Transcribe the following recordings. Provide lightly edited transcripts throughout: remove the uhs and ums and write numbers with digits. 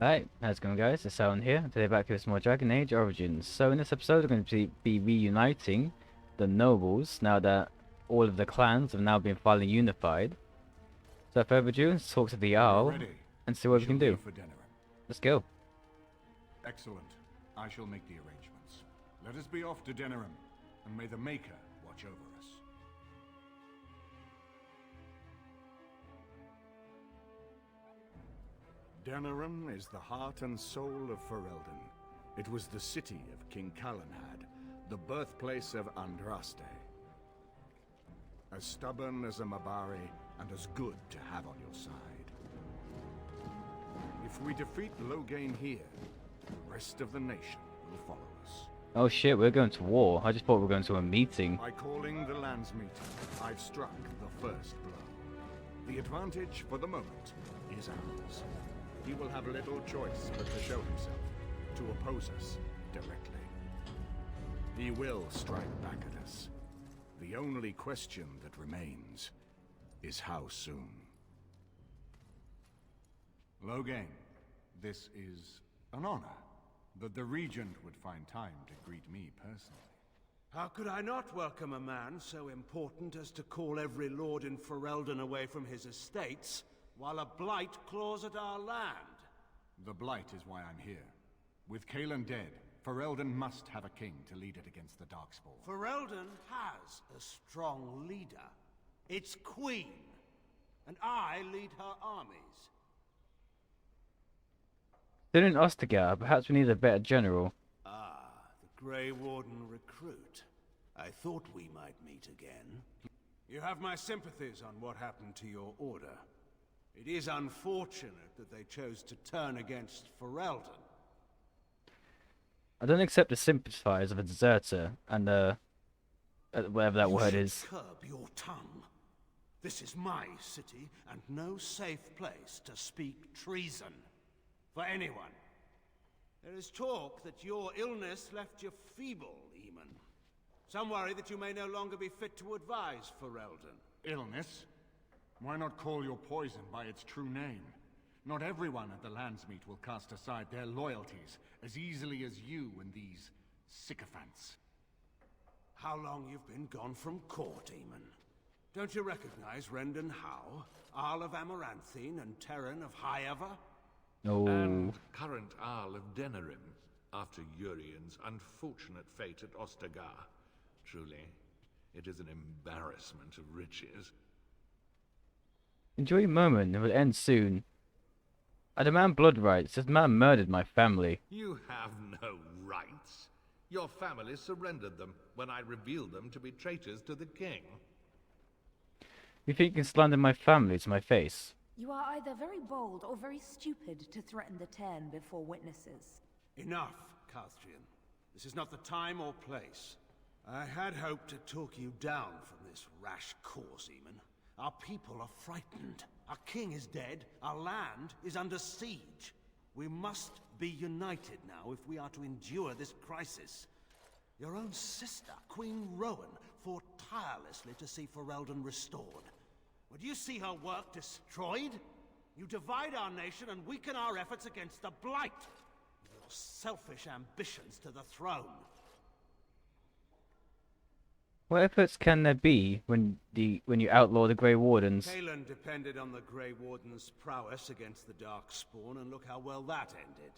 Hi, how's it going guys? It's Alan here. Today back with some more Dragon Age Origins. So in this episode we're going to be reuniting the nobles now that all of the clans have now been finally unified. So without further ado, let's talk to the When you're Owl ready, and see what we can do. for Denerim. Let's go. Excellent. I shall make the arrangements. Let us be off to Denerim, and may the Maker watch over us. Denerim is the heart and soul of Ferelden. It was the city of King Calenhad, the birthplace of Andraste. As stubborn as a Mabari, and as good to have on your side. If we defeat Loghain here, the rest of the nation will follow us. Oh shit, we're going to war. I just thought we were going to a meeting. By calling the lands meeting, I've struck the first blow. The advantage, for the moment, is ours. He will have little choice but to show himself, to oppose us directly. He will strike back at us. The only question that remains is how soon. Loghain, this is an honor that the Regent would find time to greet me personally. How could I not welcome a man so important as to call every lord in Ferelden away from his estates, while a blight claws at our land? The Blight is why I'm here. With Cailan dead, Ferelden must have a king to lead it against the Darkspawn. Ferelden has a strong leader. Its queen. And I lead her armies. Still in Ostagar, perhaps we need a better general. Ah, the Grey Warden recruit. I thought we might meet again. You have my sympathies on what happened to your order. It is unfortunate that they chose to turn against Ferelden. I don't accept the sympathies of a deserter and whatever that word is. Curb your tongue. This is my city and no safe place to speak treason for anyone. There is talk that your illness left you feeble, Eamon. Some worry that you may no longer be fit to advise Ferelden. Illness? Why not call your poison by its true name? Not everyone at the Landsmeet will cast aside their loyalties as easily as you and these sycophants. How long you've been gone from court, Eamon? Don't you recognize Rendon Howe, Arl of Amaranthine, and Terran of Highever? No. And current Arl of Denerim, after Urien's unfortunate fate at Ostagar. Truly, it is an embarrassment of riches. Enjoy your moment, it will end soon. I demand blood rights. This man murdered my family. You have no rights. Your family surrendered them when I revealed them to be traitors to the king. You think you can slander my family to my face? You are either very bold or very stupid to threaten the Ten before witnesses. Enough, Castrian. This is not the time or place. I had hoped to talk you down from this rash course, Eamon. Our people are frightened. Our king is dead. Our land is under siege. We must be united now if we are to endure this crisis. Your own sister, Queen Rowan, fought tirelessly to see Ferelden restored. Would you see her work destroyed? You divide our nation and weaken our efforts against the Blight. Your selfish ambitions to the throne. What efforts can there be when you outlaw the Grey Wardens? Cailan depended on the Grey Warden's prowess against the Darkspawn, and look how well that ended.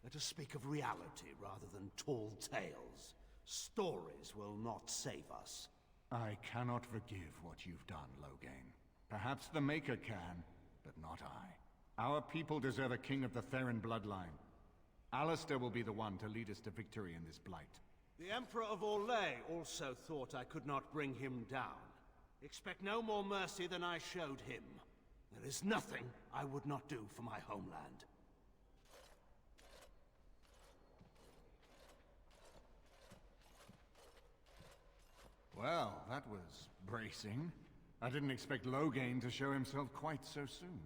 Let us speak of reality rather than tall tales. Stories will not save us. I cannot forgive what you've done, Loghain. Perhaps the Maker can, but not I. Our people deserve a king of the Theron bloodline. Alistair will be the one to lead us to victory in this Blight. The Emperor of Orlais also thought I could not bring him down. Expect no more mercy than I showed him. There is nothing I would not do for my homeland. Well, that was bracing. I didn't expect Loghain to show himself quite so soon.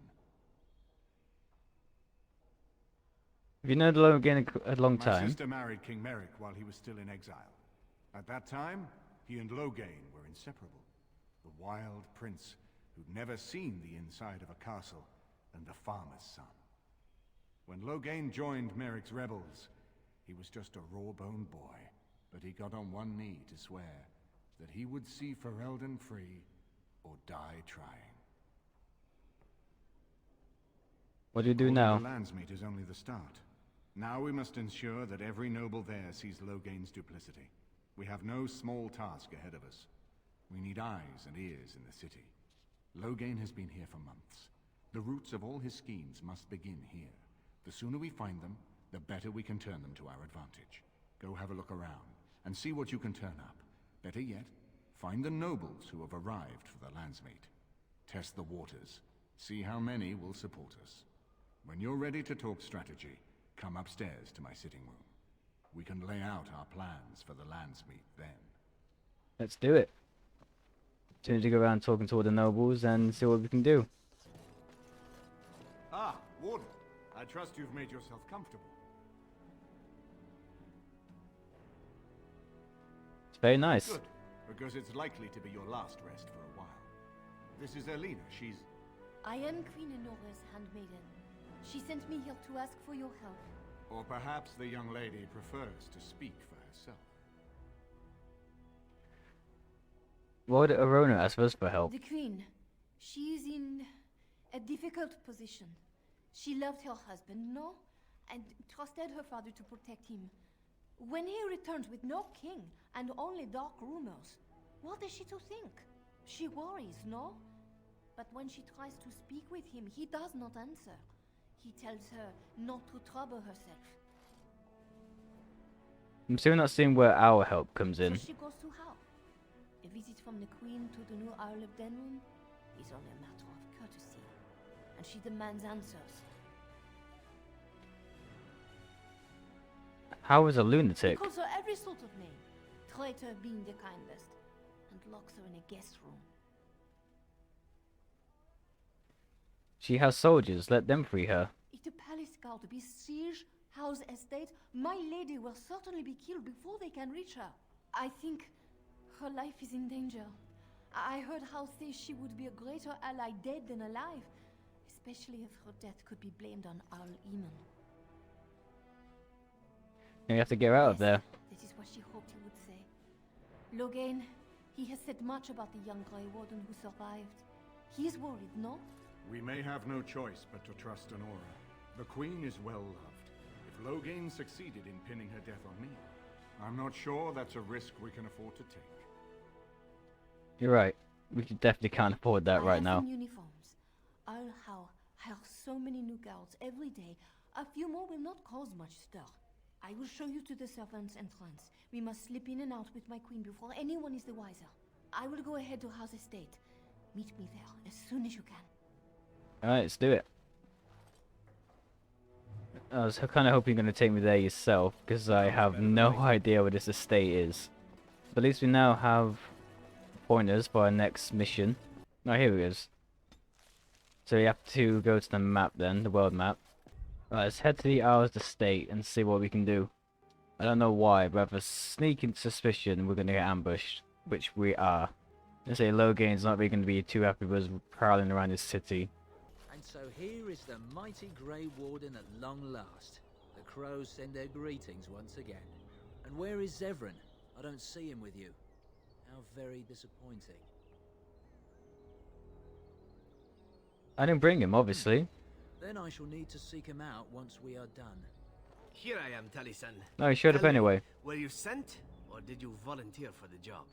Have you known Logan a long My time? sister married King Merrick while he was still in exile. At that time, he and Loghain were inseparable. The wild prince who'd never seen the inside of a castle, and the farmer's son. When Loghain joined Merrick's rebels, he was just a raw-boned boy, but he got on one knee to swear that he would see Ferelden free or die trying. What do we do Calling now? the Landsmeet is only the start. Now we must ensure that every noble there sees Loghain's duplicity. We have no small task ahead of us. We need eyes and ears in the city. Loghain has been here for months. The roots of all his schemes must begin here. The sooner we find them, the better we can turn them to our advantage. Go have a look around, and see what you can turn up. Better yet, find the nobles who have arrived for the Landsmeet. Test the waters. See how many will support us. When you're ready to talk strategy, come upstairs to my sitting room. We can lay out our plans for the Landsmeet then. Let's do it. Soon as you go around talking to all the nobles and see what we can do. Ah, Warden. I trust you've made yourself comfortable. It's very nice. Good, because it's likely to be your last rest for a while. This is Erlina. She's... I am Queen Enora's handmaiden. She sent me here to ask for your help. Or perhaps the young lady prefers to speak for herself. Why did Arona ask us for help? The Queen. She is in a difficult position. She loved her husband, no? And trusted her father to protect him. When he returns with no king and only dark rumors, what is she to think? She worries, no? But when she tries to speak with him, he does not answer. He tells her not to trouble herself. I'm still not seeing where our help comes in. So she goes to help. A visit from the Queen to the new Isle of Denwyn is only a matter of courtesy. And she demands answers. How is a lunatic? He calls her every sort of name, traitor being the kindest, and locks her in a guest room. She has soldiers, let them free her. If the palace guard besiege House Estate, my lady will certainly be killed before they can reach her. I think her life is in danger. I heard House say she would be a greater ally dead than alive, especially if her death could be blamed on Arl Eamon. You have to get her out of there. This is what she hoped he would say. Loghain, he has said much about the young Grey Warden who survived. He is worried, no? We may have no choice but to trust Honora. The Queen is well loved. If Loghain succeeded in pinning her death on me, I'm not sure that's a risk we can afford to take. You're right. We definitely can't afford that right now. Some uniforms. I'll hire so many new guards every day. A few more will not cause much stir. I will show you to the servants' entrance. We must slip in and out with my queen before anyone is the wiser. I will go ahead to House Estate. Meet me there as soon as you can. Alright, let's do it. I was kind of hoping you're going to take me there yourself, because I have no idea where this estate is. But at least we now have pointers for our next mission. Oh, here it is. So we have to go to the map then, the world map. Right, let's head to the Isles Estate and see what we can do. I don't know why, but I have a sneaking suspicion we're going to get ambushed, which we are. Let's say Loghain's not really going to be too happy with us prowling around this city. And so here is the mighty Grey Warden at long last. The crows send their greetings once again. And where is Zevran? I don't see him with you. How very disappointing. I didn't bring him, obviously. Then I shall need to seek him out once we are done. Here I am, Taliesin. No, he showed up Tell me, anyway. were you sent, or did you volunteer for the job?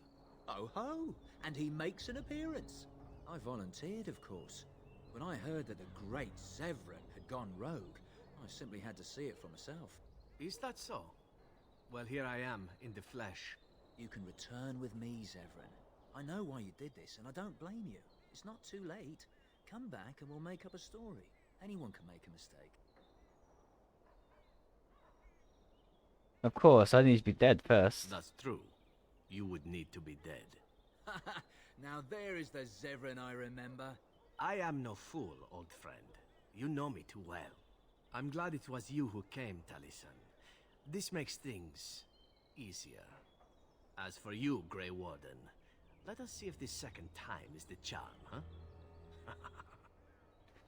Oh ho! And he makes an appearance. I volunteered, of course. When I heard that the great Zevran had gone rogue, I simply had to see it for myself. Is that so? Well, here I am, in the flesh. You can return with me, Zevran. I know why you did this, and I don't blame you. It's not too late. Come back and we'll make up a story. Anyone can make a mistake. Of course, I need to be dead first. That's true. You would need to be dead. Now there is the Zevran I remember. I am no fool, old friend. You know me too well. I'm glad it was you who came, Taliesin. This makes things easier. As for you, Grey Warden, let us see if this second time is the charm, huh?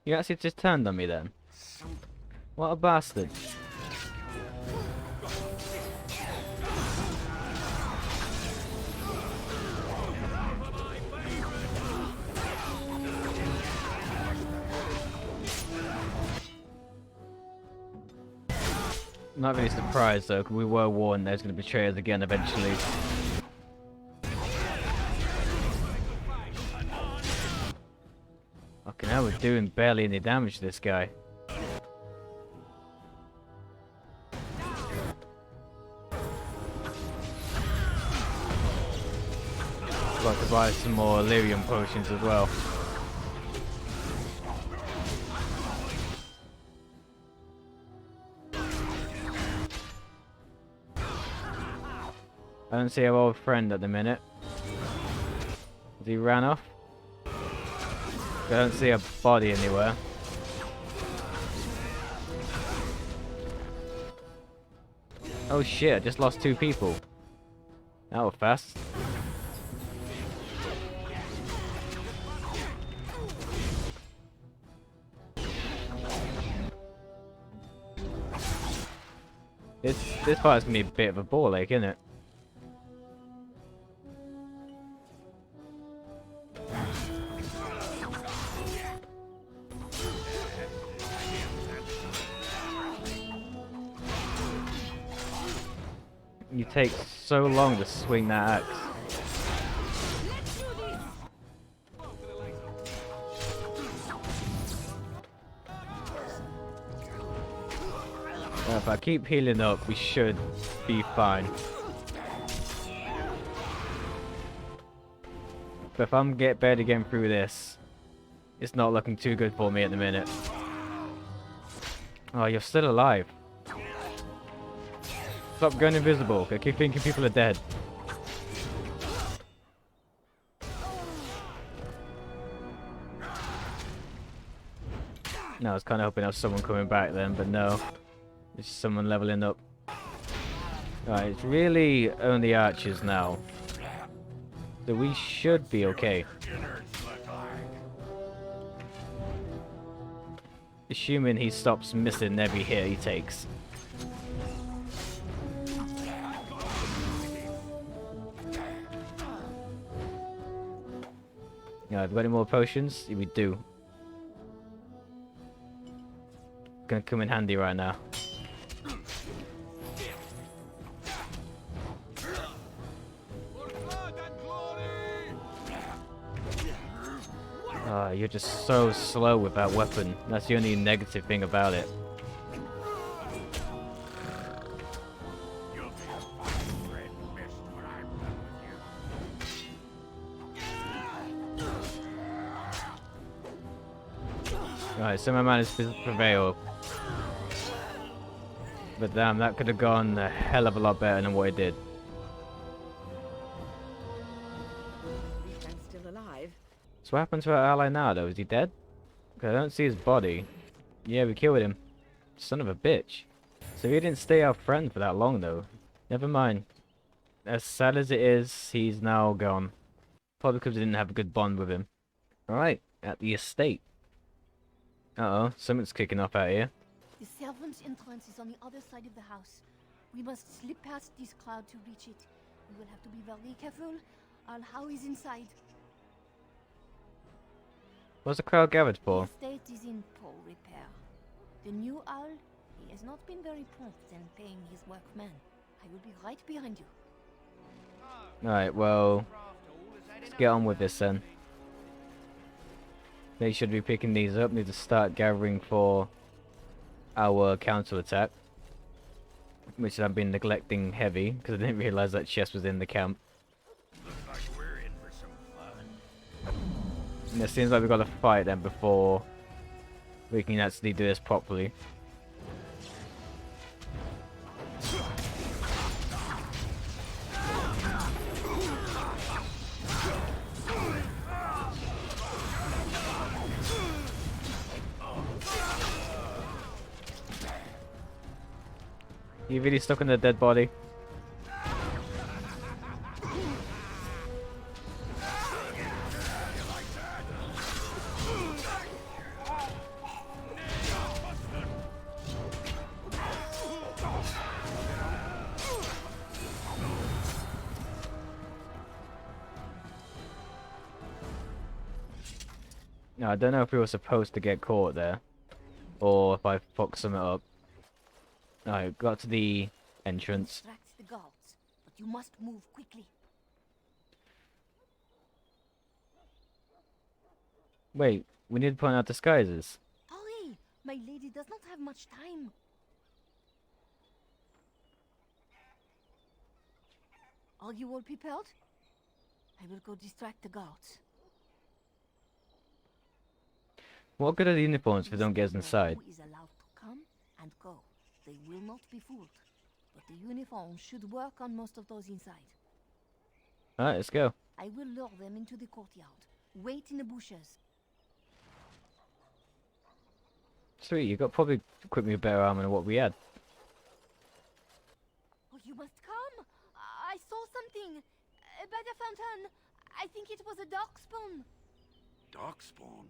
You actually just turned on me then. What a bastard. Not really surprised though, 'cause we were warned there's going to betray us again eventually. Okay, now we're doing barely any damage to this guy. Got to buy some more lyrium potions as well. I don't see our old friend at the minute. Has he ran off? I don't see a body anywhere. Oh shit, I just lost 2 people. That was fast. This fight's gonna be a bit of a ball ache, isn't it? You take so long to swing that axe. If I keep healing up, we should be fine. But if I'm barely getting through this, it's not looking too good for me at the minute. Oh, you're still alive. Stop going invisible. I keep thinking people are dead. No, I was kind of hoping there was someone coming back then, but no. There's someone leveling up. Alright, it's really only archers now. So we should be okay. Assuming he stops missing every hit he takes. Yeah, have we got any more potions? Yeah, we do. Gonna come in handy right now. Ah, you're just so slow with that weapon. That's the only negative thing about it. Right, so my managed to prevail. But damn, that could have gone a hell of a lot better than what it did. I'm still alive. So what happened to our ally now though? Is he dead? 'Cause I don't see his body. Yeah, we killed him. Son of a bitch. So he didn't stay our friend for that long though. Never mind. As sad as it is, he's now gone. Probably because we didn't have a good bond with him. Alright, at the estate. Uh-oh, something's kicking off out here. The servant's entrance is on the other side of the house. We must slip past this crowd to reach it. We will have to be very careful. Our house is inside. What's the crowd gathered for? The estate is in poor repair. The new owl, he has not been very prompt in paying his workmen. I will be right behind you. Alright, well, let's get on with this then. They should be picking these up. Need to start gathering for our counter attack, which I've been neglecting heavy because I didn't realize that chest was in the camp. Looks like we're in for some fun. And it seems like we've got to fight them before we can actually do this properly. You really stuck in the dead body? Now, I don't know if we were supposed to get caught there, or if I fucked something up. I got to the entrance. Distracts the guards, but you must move quickly. Wait, we need to point out disguises. Hurry! My lady does not have much time. Are you all prepared? I will go distract the guards. What good are the uniforms if they don't get us inside? Who is allowed to come and go? They will not be fooled. But the uniform should work on most of those inside. Alright, let's go. I will lure them into the courtyard. Wait in the bushes. Sweet, you got probably equipped me with better armor than what we had. Oh, you must come! I saw something by the fountain. I think it was a darkspawn. Darkspawn?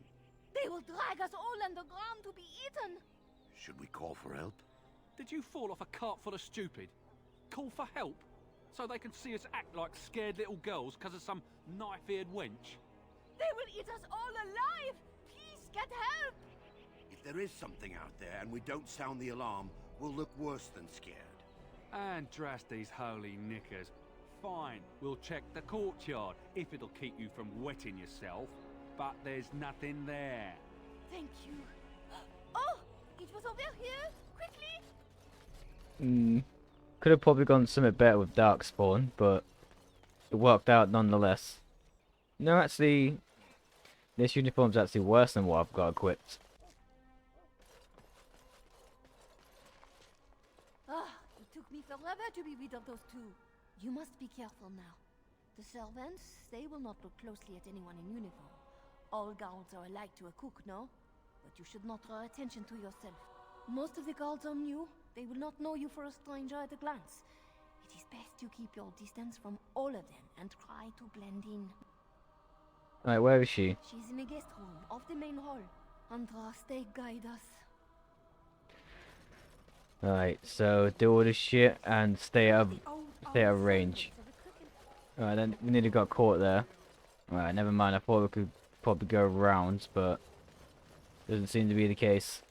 They will drag us all underground to be eaten. Should we call for help? Did you fall off a cart full of stupid? Call for help? So they can see us act like scared little girls because of some knife-eared wench? They will eat us all alive! Please get help! If there is something out there and we don't sound the alarm, we'll look worse than scared. And drast these holy knickers. Fine, we'll check the courtyard if it'll keep you from wetting yourself. But there's nothing there. Thank you. Oh! It was over here! Quickly! Could have probably gone something better with Darkspawn, but it worked out nonetheless. No, actually, this uniform's actually worse than what I've got equipped. It took me forever to be rid of those two. You must be careful now. The servants, they will not look closely at anyone in uniform. All guards are alike to a cook, no? But you should not draw attention to yourself. Most of the guards are new. They will not know you for a stranger at a glance. It is best you keep your distance from all of them and try to blend in. Alright, where is she? She's in the guest room of the main hall. Andras, they guide us. Alright, so do all this shit and stay out of range. Alright, then we nearly got caught there. Alright, never mind, I thought we could probably go around, but doesn't seem to be the case.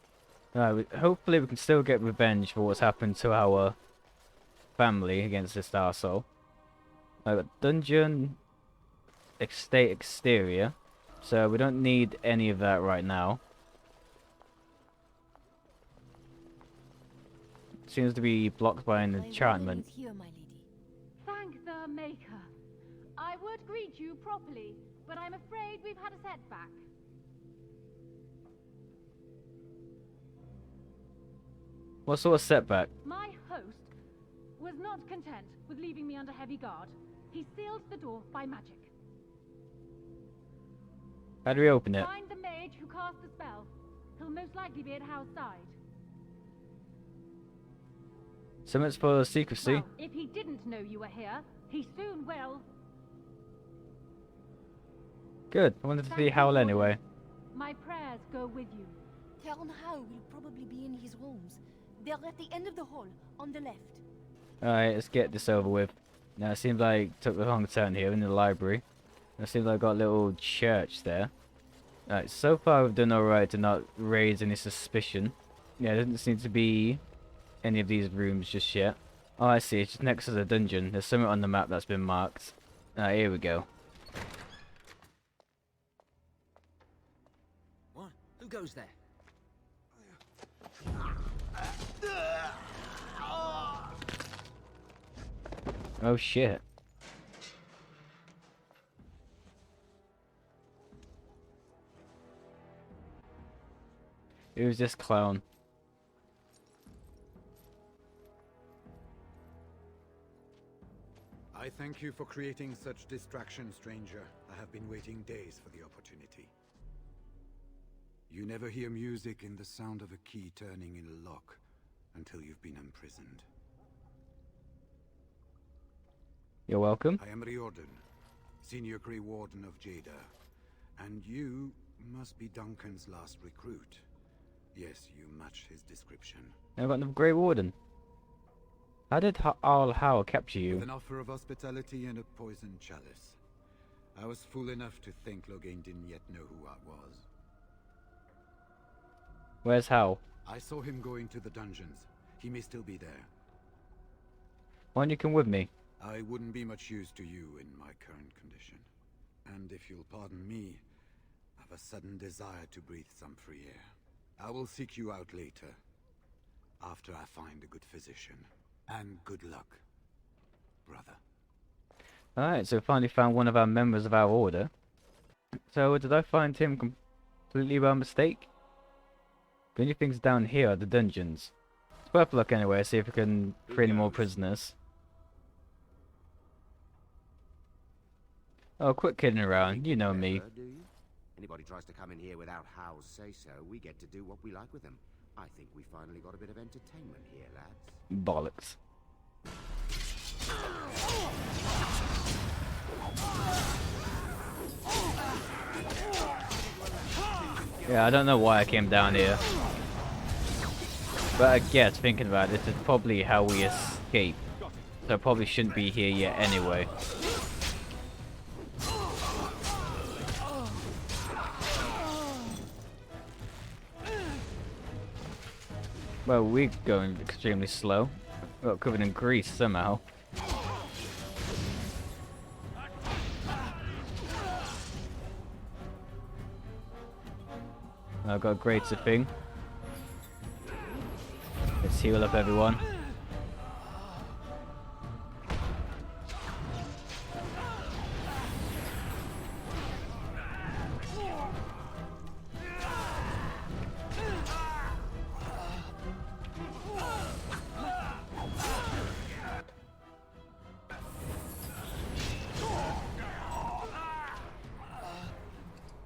Alright, hopefully we can still get revenge for what's happened to our family against this arsehole. Alright, dungeon estate exterior, so we don't need any of that right now. Seems to be blocked by an enchantment. Here, my lady. Thank the Maker. I would greet you properly, but I'm afraid we've had a setback. What sort of setback? My host was not content with leaving me under heavy guard. He sealed the door by magic. How do we open it? Find the mage who cast the spell. He'll most likely be at Howe's side. So much for secrecy. Well, if he didn't know you were here, he soon will. Good. I wanted to see Howl anyway. My prayers go with you. Count Howe will probably be in his rooms. They're at the end of the hall, on the left. Alright, let's get this over with. Now it seems like it took the wrong turn here in the library. It seems like I've got a little church there. Alright, so far we've done alright to not raise any suspicion. Yeah, there doesn't seem to be any of these rooms just yet. Oh, I see. It's just next to the dungeon. There's something on the map that's been marked. Alright, here we go. What? Who goes there? Oh shit. Who's this clown? I thank you for creating such distraction, stranger. I have been waiting days for the opportunity. You never hear music in the sound of a key turning in a lock until you've been imprisoned. You're welcome. I am Riordan, Senior Grey Warden of Jada. And you must be Duncan's last recruit. Yes, you match his description. I've got the Grey Warden. How did Arl Howe capture you? With an offer of hospitality and a poisoned chalice. I was fool enough to think Loghain didn't yet know who I was. Where's Hal? I saw him going to the dungeons. He may still be there. Why don't you come with me? I wouldn't be much use to you in my current condition. And if you'll pardon me, I've a sudden desire to breathe some free air. I will seek you out later, after I find a good physician. And good luck, brother. Alright, so finally found one of our members of our order. So did I find him completely by mistake? The only things down here are the dungeons. It's worth a look anyway, see if we can free any more prisoners. Oh, quit kidding around, you know me. Do you? Anybody tries to come in here without Hal's say-so, we get to do what we like with them. I think we finally got a bit of entertainment here, lads. Bollocks. Yeah, I don't know why I came down here. But I guess, thinking about it, this is probably how we escape. So I probably shouldn't be here yet anyway. Well, we're going extremely slow. Well, covered in grease somehow. I've got a greater thing. Let's heal up everyone.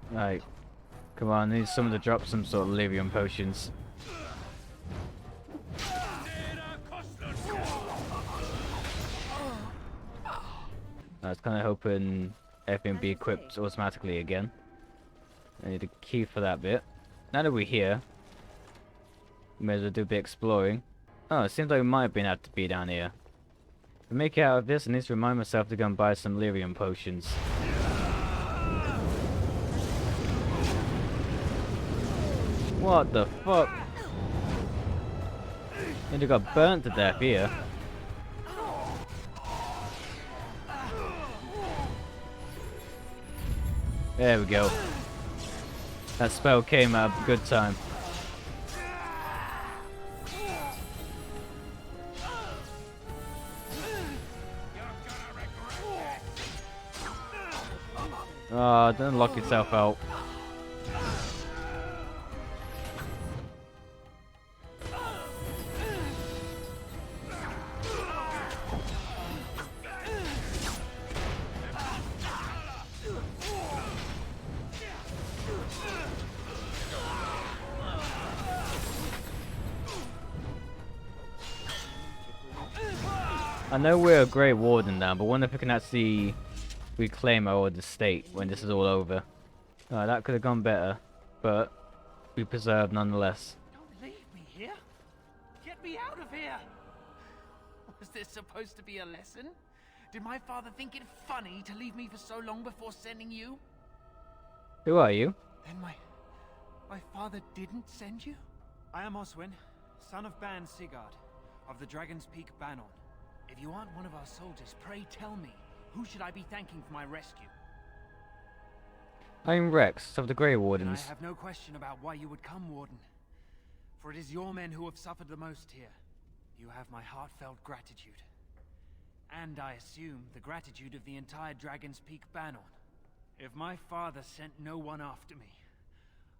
Right. Come on, I need someone to drop some sort of lyrium potions. I was kind of hoping everything would be equipped automatically again. I need a key for that bit. Now that we're here, may as well do a bit exploring. Oh, it seems like we might have been had to be down here. To make it out of this, I need to remind myself to go and buy some lyrium potions. What the fuck? Nearly got burnt to death here. There we go. That spell came at a good time. Oh, don't lock yourself out. I know we're a Grey Warden now, but I wonder if we can actually reclaim our old estate when this is all over. That could have gone better, but we preserved nonetheless. Don't leave me here. Get me out of here. Was this supposed to be a lesson? Did my father think it funny to leave me for so long before sending you? Who are you? Then my father didn't send you? I am Oswin, son of Ban Sigurd, of the Dragon's Peak Banon. If you aren't one of our soldiers, pray tell me, who should I be thanking for my rescue? I'm Rex, of the Grey And Wardens. I have no question about why you would come, Warden. For it is your men who have suffered the most here. You have my heartfelt gratitude. And I assume the gratitude of the entire Dragon's Peak Banon. If my father sent no one after me,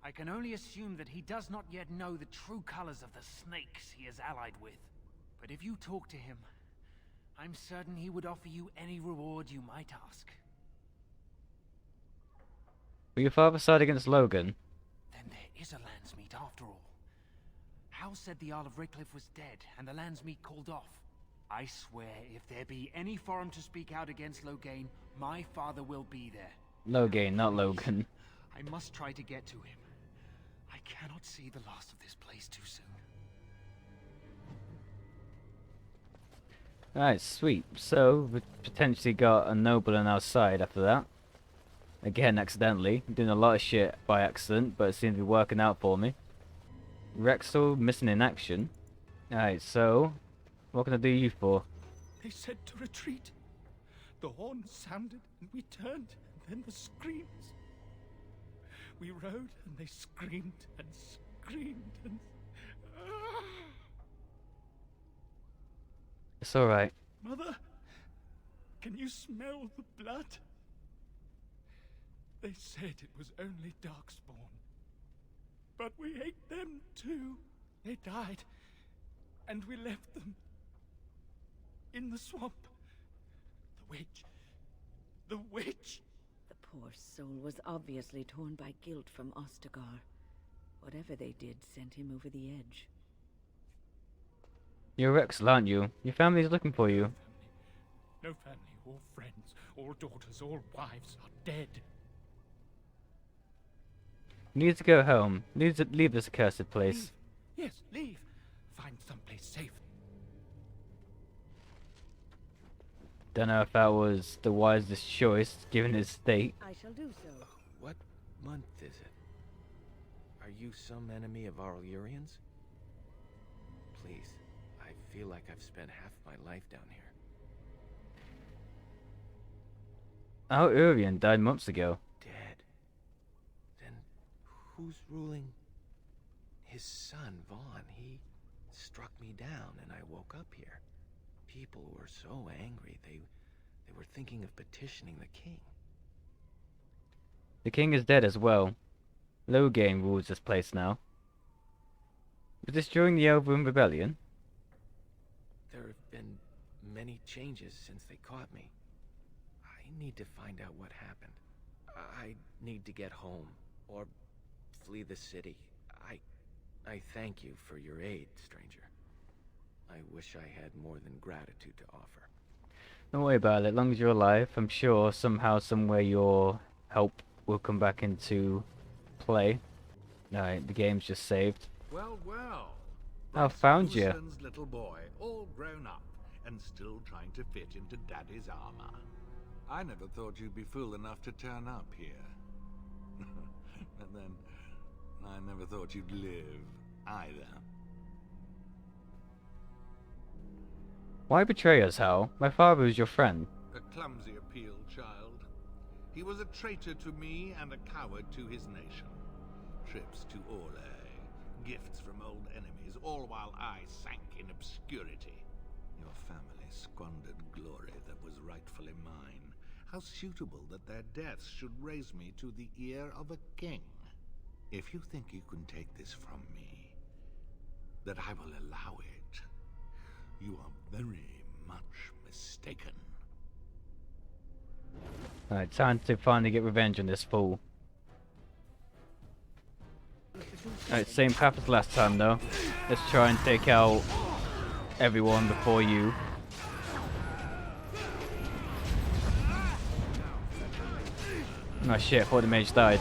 I can only assume that he does not yet know the true colors of the snakes he is allied with. But if you talk to him, I'm certain he would offer you any reward you might ask. Will your father side against Logan? Then there is a Landsmeet after all. Hal said the Earl of Redcliffe was dead, and the Landsmeet called off. I swear, if there be any forum to speak out against Logain, my father will be there. Logain, not Logan. I must try to get to him. I cannot see the last of this place too soon. Alright, sweet. So, we potentially got a noble on our side after that. Again, accidentally. Doing a lot of shit by accident, but it seems to be working out for me. Rex still missing in action. Alright, so what can I do you for? They said to retreat. The horn sounded and we turned, and then the screams. We rode and they screamed and screamed and... It's alright. Mother, can you smell the blood? They said it was only Darkspawn. But we ate them too. They died. And we left them. In the swamp. The witch. The witch! The poor soul was obviously torn by guilt from Ostagar. Whatever they did sent him over the edge. You're Rex, aren't you? Your family's looking for you. No family, all friends, all daughters, all wives are dead. You need to go home. You need to leave this accursed place. Leave. Yes, leave. Find someplace safe. Don't know if that was the wisest choice, given his state. I shall do so. What month is it? Are you some enemy of Aurelians? Please, I feel like I've spent half my life down here. Our Urian died months ago. Dead. Then who's ruling? His son, Vaughn. He struck me down and I woke up here. People were so angry, they were thinking of petitioning the king. The king is dead as well. Loghain rules this place now. Was this during the Elven Rebellion? There have been many changes since they caught me. I need to find out what happened. I need to get home, or flee the city. I thank you for your aid, stranger. I wish I had more than gratitude to offer. Don't worry about it, as long as you're alive, I'm sure somehow, somewhere your help will come back into play. Alright, the game's just saved. Well, well. I found you. Lucent's little boy, all grown up, and still trying to fit into Daddy's armor. I never thought you'd be fool enough to turn up here. And then, I never thought you'd live, either. Why betray us, Hal? My father was your friend. A clumsy appeal, child. He was a traitor to me and a coward to his nation. Trips to Orlais, gifts from old enemies, all while I sank in obscurity. Your family squandered glory that was rightfully mine. How suitable that their deaths should raise me to the ear of a king. If you think you can take this from me, that I will allow it, you are very much mistaken. Alright, time to finally get revenge on this fool. Alright, same path as last time though. Let's try and take out everyone before you. Oh shit, I thought the mage died.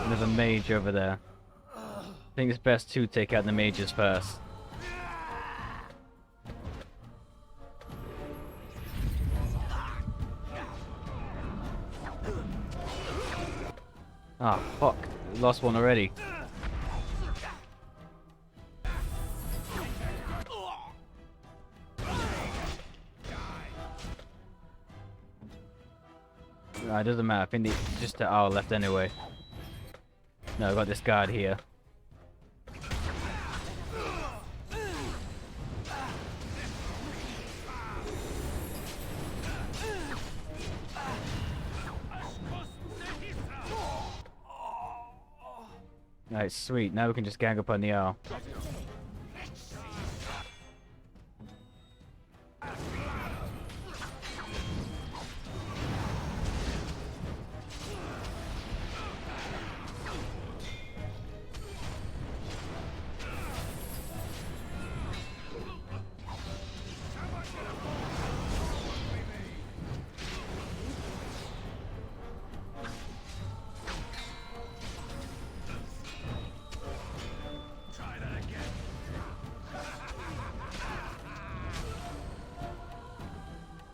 There's a mage over there. I think it's best to take out the mages first. Ah, fuck. Lost one already. Nah, it doesn't matter. I think it's just the owl left anyway. No, I got this guard here. Alright, sweet. Now we can just gang up on the owl.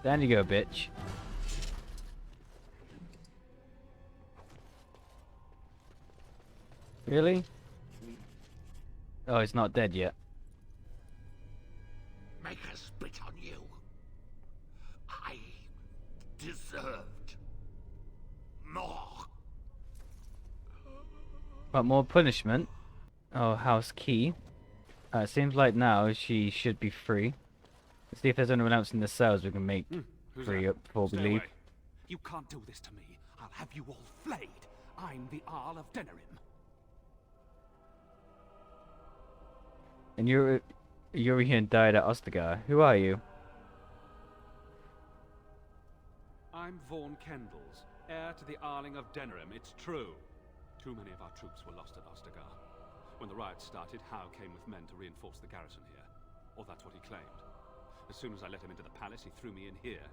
Down you go, bitch. Really? Oh, he's not dead yet. Make her spit on you. I deserved more. But more punishment. Oh, house key. It seems like now she should be free. Let's see if there's anyone else in the cells we can make free up before we leave. You can't do this to me. I'll have you all flayed. I'm the Arl of Denerim. And Urian died at Ostagar. Who are you? I'm Vaughan Kendalls, heir to the Arling of Denerim. It's true. Too many of our troops were lost at Ostagar. When the riots started, Howe came with men to reinforce the garrison here. Or that's what he claimed. As soon as I let him into the palace, he threw me in here.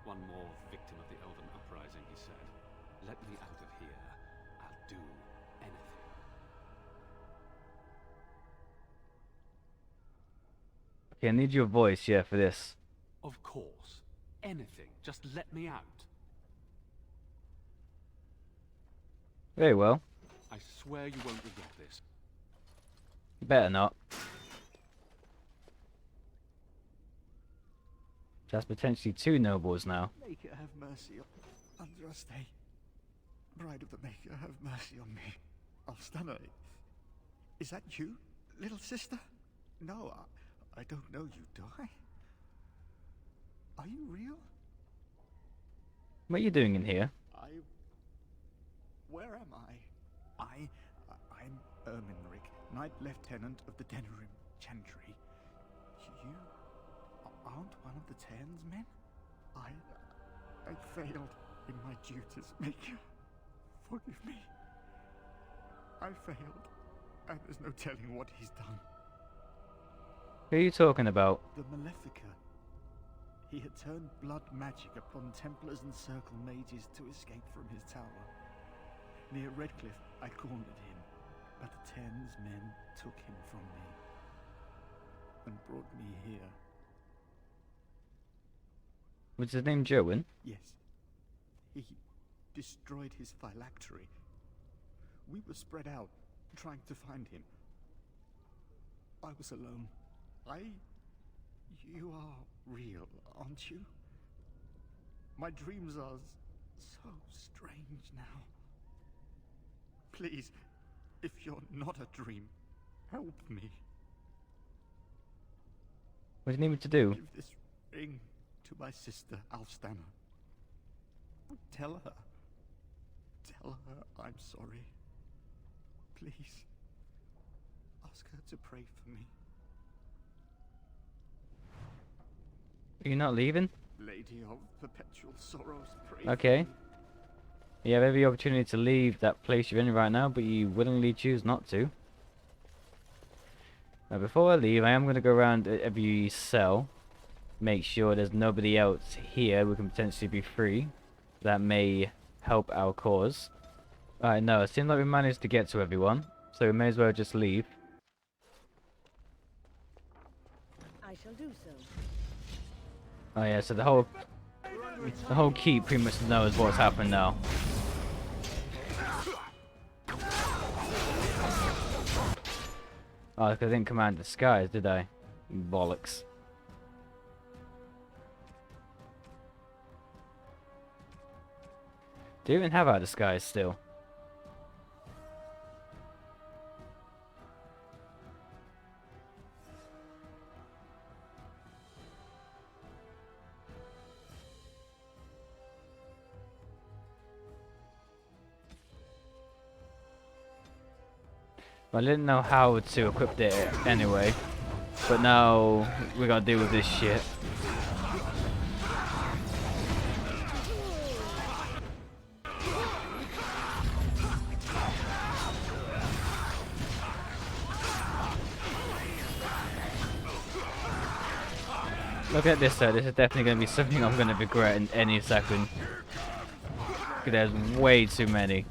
One more victim of the Elven uprising, he said. Let me out of here. I'll do anything. Okay, I need your voice, yeah, for this. Of course. Anything. Just let me out. Very well. I swear you won't regret this. Better not. That's potentially 2 nobles now. Maker, have mercy on Andraste. Bride of the Maker, have mercy on me. Alstana, is that you, little sister? No, I don't know you, do I? Are you real? What are you doing in here? Where am I? I'm Erminric, Knight Lieutenant of the Denerim Chantry. You aren't one of the Tern's men? I failed in my duties, Maker. Forgive me. I failed, and there's no telling what he's done. Who are you talking about? The Malefica. He had turned blood magic upon Templars and Circle Mages to escape from his tower. Near Redcliffe, I cornered him, but the Tern's men took him from me and brought me here. Was his name Joan? Yes. He destroyed his phylactery. We were spread out, trying to find him. I was alone. You are real, aren't you? My dreams are so strange now. Please, if you're not a dream, help me. What do you need me to do? Give this ring to my sister, Alstana. Tell her I'm sorry. Please, ask her to pray for me. Are you not leaving? Lady of Perpetual Sorrows, pray Okay. for me. You have every opportunity to leave that place you're in right now, but you willingly choose not to. Now, before I leave, I am going to go around every cell, make sure there's nobody else here who can potentially be free. That may help our cause. Alright, no, it seems like we managed to get to everyone, so we may as well just leave. I shall do so. Oh yeah, so the whole keep pretty much knows what's happened now. Oh, because I didn't command disguise, did I? Bollocks. Do you even have our disguise still? I didn't know how to equip it anyway, but now we gotta deal with this shit. Look at this though, this is definitely gonna be something I'm gonna regret in any second. There's way too many.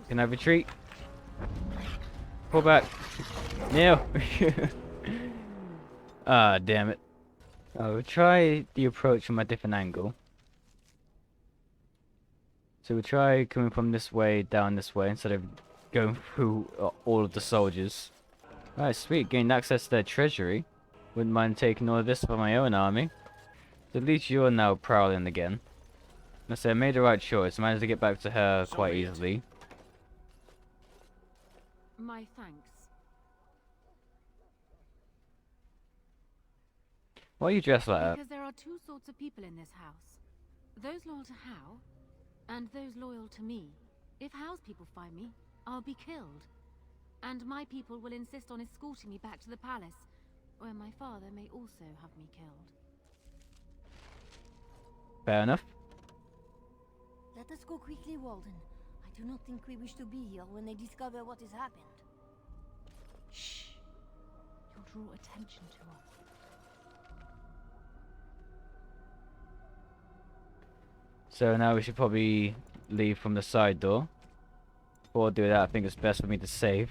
Can I retreat? Pull back. No. Ah, damn it. We'll try the approach from a different angle. So we'll try coming from this way, down this way, instead of going through all of the soldiers. Alright, sweet. Gained access to their treasury. Wouldn't mind taking all of this for my own army. So at least you're now prowling again. I say I made the right choice. I managed to get back to her quite easily. My thanks. Why are you dressed like that? Because there are two sorts of people in this house. Those loyal to Hao, and those loyal to me. If Hao's people find me, I'll be killed. And my people will insist on escorting me back to the palace, where my father may also have me killed. Fair enough. Let us go quickly, Walden. I do not think we wish to be here when they discover what has happened. Shh. You'll draw attention to us. So now we should probably leave from the side door. Before I do that, I think it's best for me to save.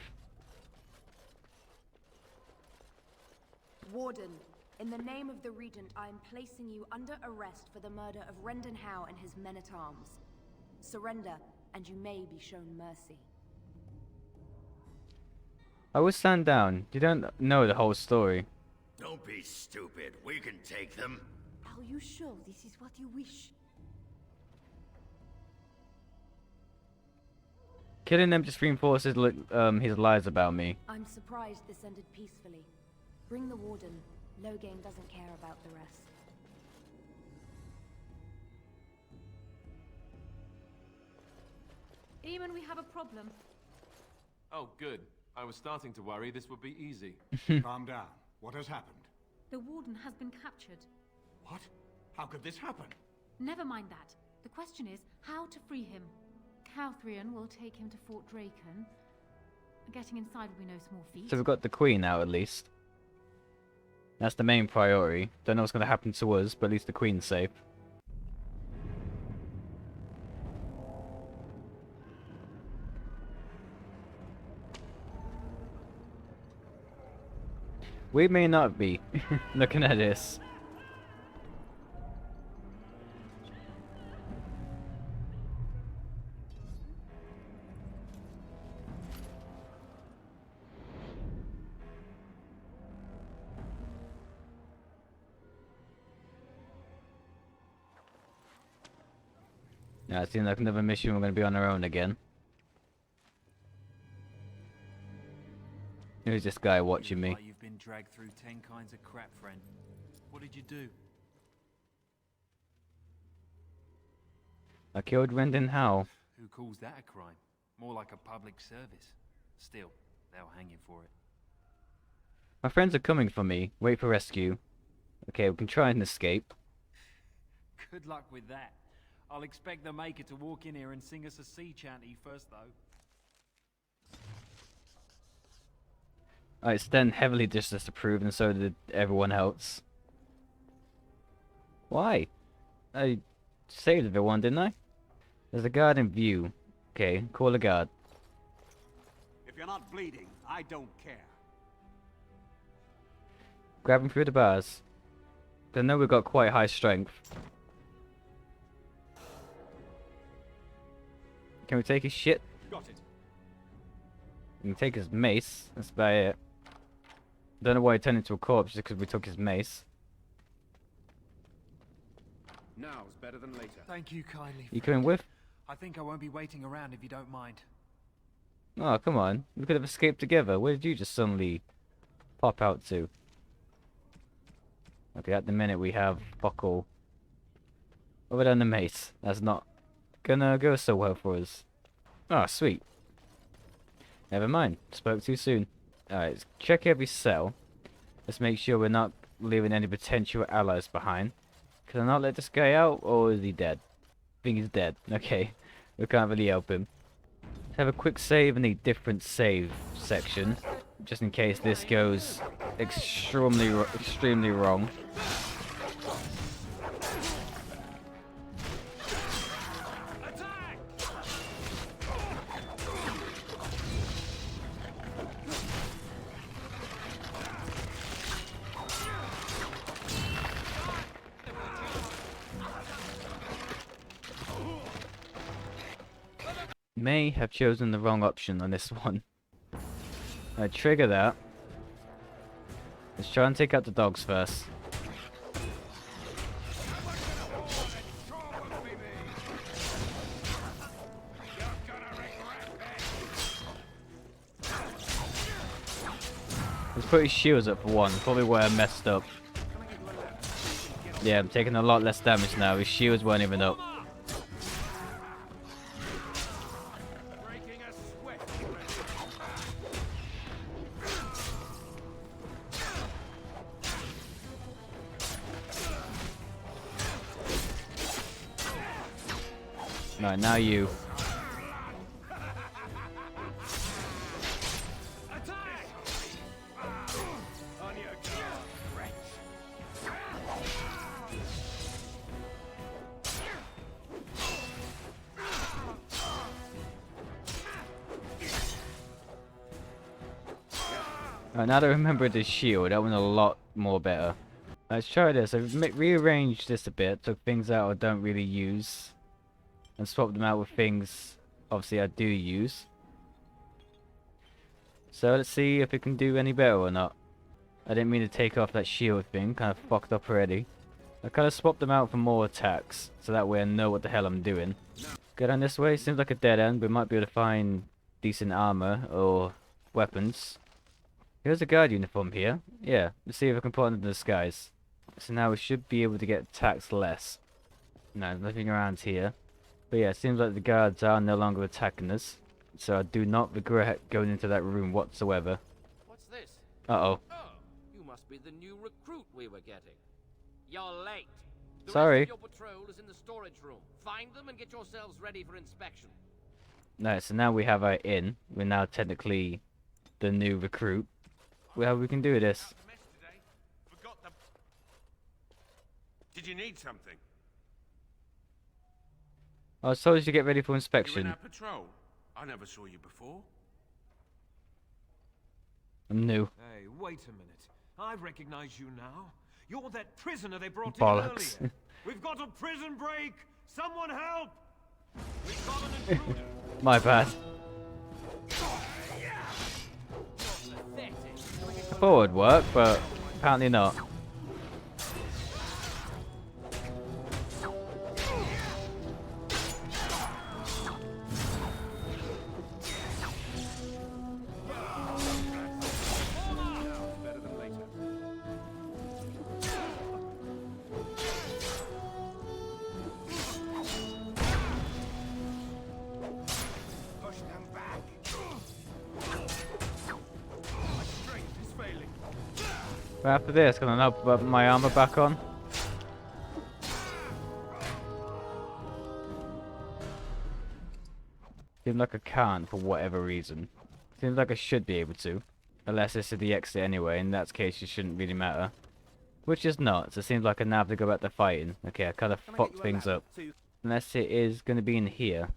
Warden, in the name of the Regent, I am placing you under arrest for the murder of Rendon Howe and his men-at-arms. Surrender, and you may be shown mercy. I will stand down. You don't know the whole story. Don't be stupid. We can take them. Are you sure this is what you wish? Killing them just reinforces his lies about me. I'm surprised this ended peacefully. Bring the Warden. Loghain doesn't care about the rest. Eamon, we have a problem. Oh, good. I was starting to worry this would be easy. Calm down. What has happened? The Warden has been captured. What? How could this happen? Never mind that. The question is how to free him. Calthrion will take him to Fort Draken. Getting inside will be no small feat. So we've got the Queen out at least. That's the main priority. Don't know what's going to happen to us, but at least the Queen's safe. We may not be. Looking at this. Now it seems like another mission we're going to be on our own again. Who's this guy watching me? You've been dragged through 10 kinds of crap, friend. What did you do? I killed Rendon Howe. Who calls that a crime? More like a public service. Still, they'll hang you for it. My friends are coming for me. Wait for rescue. Okay, we can try and escape. Good luck with that. I'll expect the Maker to walk in here and sing us a sea chanty first, though. It's then heavily disapproved, and so did everyone else. Why? I saved everyone, didn't I? There's a guard in view. Okay, call a guard. If you're not bleeding, I don't care. Grab him through the bars. I know we've got quite high strength. Can we take his shit? Got it. We can take his mace. That's about it. Don't know why he turned into a corpse just because we took his mace. Now's better than later. Thank you kindly. You coming with? I think I won't be waiting around if you don't mind. Oh, come on. We could have escaped together. Where did you just suddenly pop out to? Okay, at the minute we have fuck all. Other than the mace. That's not gonna go so well for us. Oh, sweet. Never mind. Spoke too soon. Alright, let's check every cell. Let's make sure we're not leaving any potential allies behind. Can I not let this guy out, or is he dead? I think he's dead. Okay, we can't really help him. Let's have a quick save in a different save section, just in case this goes extremely wrong. May have chosen the wrong option on this one. I trigger that. Let's try and take out the dogs first. Let's put his shields up for one. Probably where I messed up. Yeah, I'm taking a lot less damage now. His shields weren't even up. No, now you. Now that I remember the shield, that went a lot more better. Let's try this. I've rearranged this a bit, took things out I don't really use, and swapped them out with things obviously I do use. So let's see if it can do any better or not. I didn't mean to take off that shield thing, kind of fucked up already. I kind of swapped them out for more attacks, so that way I know what the hell I'm doing. Go down this way, seems like a dead end, but we might be able to find decent armor or weapons. Here's a guard uniform here. Yeah, let's see if I can put on the disguise. So now we should be able to get attacked less. No, nothing around here. But yeah, it seems like the guards are no longer attacking us. So I do not regret going into that room whatsoever. What's this? Uh-oh. Oh, you must be the new recruit we were getting. You're late. The Sorry. rest of your patrol is in the storage room. Find them and get yourselves ready for inspection. No, so now we have our inn. We're now technically the new recruit. Well, we can do this. Did you need something? I was told you to get ready for You inspection. in our patrol? I never saw you before. I'm new. Hey, wait a minute. I recognize you now. You're that prisoner they brought Bollocks. in earlier. We've got a prison break! Someone help! We've got an intruder! My bad. I thought it would work, but apparently not. But after this, can I now put my armor back on? Seems like I can't for whatever reason. Seems like I should be able to. Unless this is the exit anyway, in that case it shouldn't really matter. Which is not, so it seems like I now have to go back to fighting. Okay, I kind of fucked things up. Unless it is going to be in here.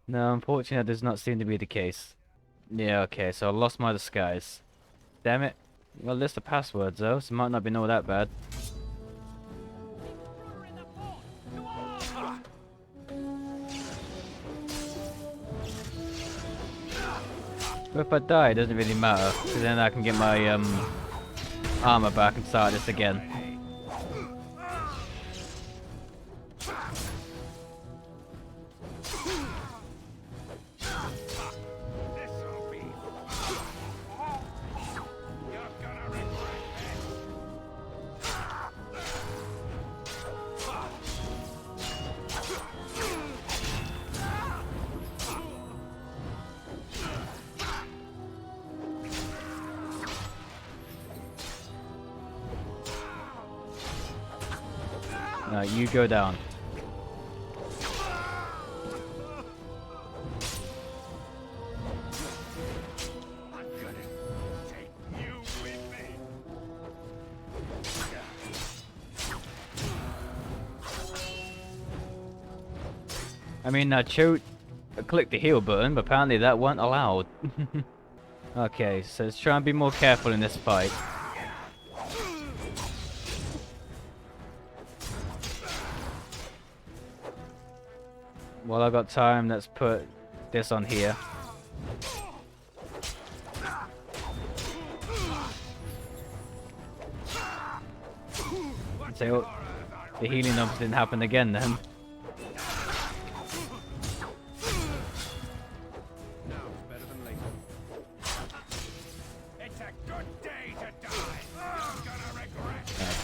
No, unfortunately that does not seem to be the case. Yeah, okay, so I lost my disguise. Damn it. Well, list of passwords though, so it might not be all that bad. But if I die, it doesn't really matter, because then I can get my armor back and start this again. No, you go down. I mean, I clicked the heal button, but apparently that wasn't allowed. Okay, so let's try and be more careful in this fight. While I got time, let's put this on here. So the healing numbers didn't happen again then.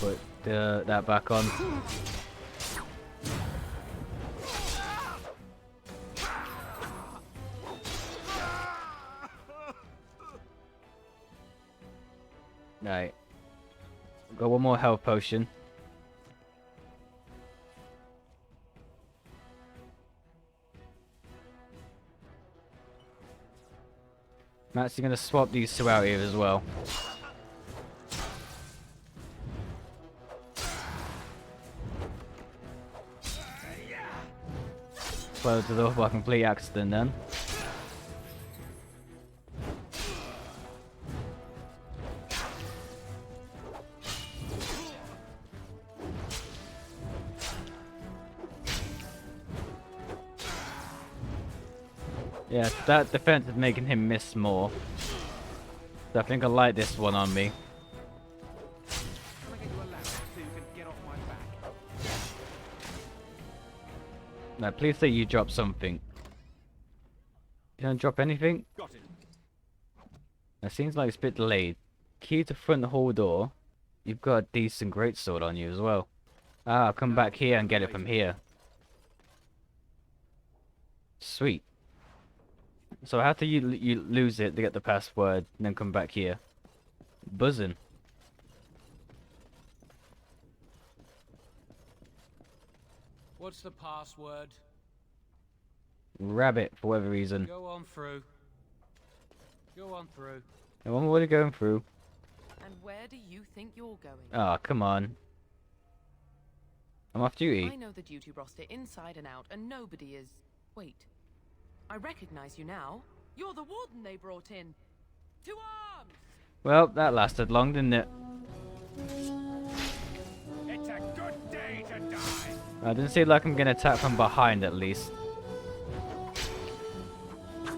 Put that back on. Right. Got one more health potion. I'm actually going to swap these two out here as well. Close the door by complete accident then. Yeah, that defense is making him miss more. So I think I like this one on me. Now, please say you drop something. You don't drop anything? Got it. That seems like it's a bit delayed. Key to front hall door. You've got a decent greatsword on you as well. Ah, I'll come back here and get it from here. Sweet. So how do you lose it to get the password and then come back here? Buzzing. What's the password? Rabbit, for whatever reason. Go on through. Go on through. No one already going through. And where do you think you're going? Ah, come on. I'm off duty. I know the duty roster inside and out, and nobody is... Wait. I recognize you now. You're the warden they brought in. To arms! Well, that lasted long, didn't it? It's a good day to die. I didn't seem like I'm gonna attack from behind at least. It's